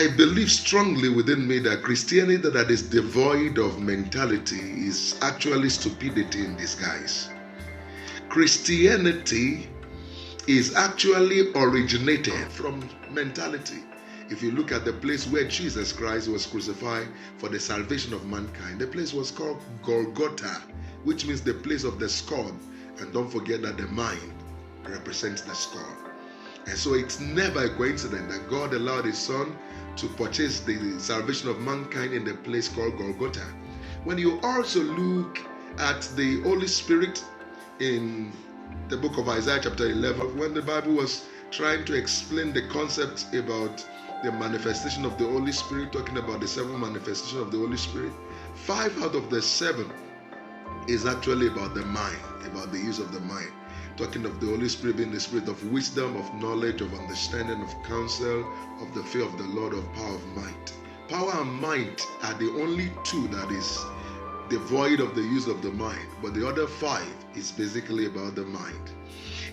I believe strongly within me that Christianity that is devoid of mentality is actually stupidity in disguise. Christianity is actually originated from mentality. If you look at the place where Jesus Christ was crucified for the salvation of mankind, the place was called Golgotha, which means the place of the skull. And don't forget that the mind represents the skull. And so it's never a coincidence that God allowed His Son to purchase the salvation of mankind in the place called Golgotha. When you also look at the Holy Spirit in the book of Isaiah chapter 11, when the Bible was trying to explain the concept about the manifestation of the Holy Spirit, talking about the 7 manifestations of the Holy Spirit, 5 out of the 7 is actually about the mind, about the use of the mind. Talking of the Holy Spirit being the spirit of wisdom, of knowledge, of understanding, of counsel, of the fear of the Lord, of power, of might. Power and might are the only 2 that is devoid of the use of the mind, but the other 5 is basically about the mind.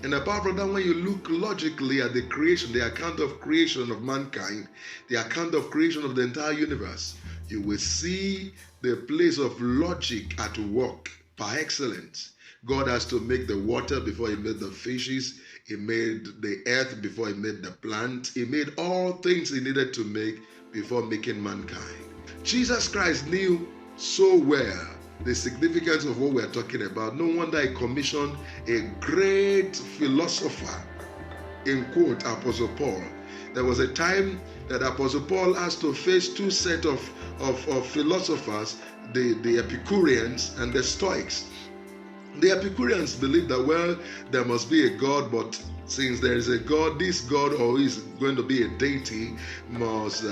And apart from that, when you look logically at the creation, the account of creation of mankind, the account of creation of the entire universe, you will see the place of logic at work par excellence. God has to make the water before He made the fishes. He made the earth before He made the plant. He made all things He needed to make before making mankind. Jesus Christ knew so well the significance of what we're talking about. No wonder He commissioned a great philosopher, in quote, Apostle Paul. There was a time that Apostle Paul has to face 2 sets of philosophers, the Epicureans and the Stoics. The Epicureans believed that, well, there must be a God, but since there is a God, this God, or is going to be a deity, must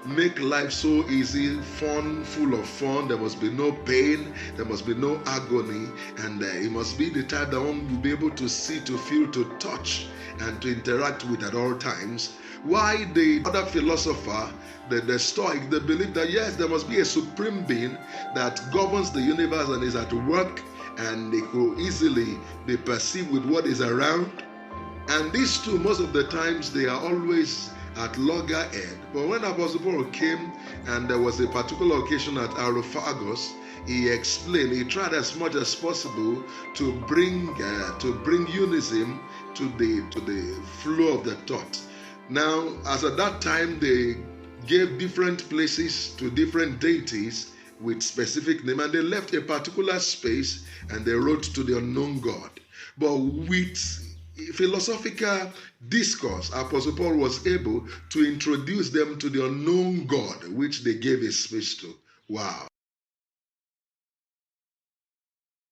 make life so easy, fun, full of fun. There must be no pain, there must be no agony, and it must be the type that one will be able to see, to feel, to touch, and to interact with at all times. Why the other philosopher, the Stoic, they believe that yes, there must be a supreme being that governs the universe and is at work, and they could easily be perceived with what is around. And these 2, most of the times, they are always at loggerhead. But when Apostle Paul came, and there was a particular occasion at Areopagus, he explained, he tried as much as possible to bring unison to the flow of the thought. Now, as at that time, they gave different places to different deities with specific name, and they left a particular space and they wrote to the unknown God. But with philosophical discourse, Apostle Paul was able to introduce them to the unknown God, which they gave a speech to. Wow.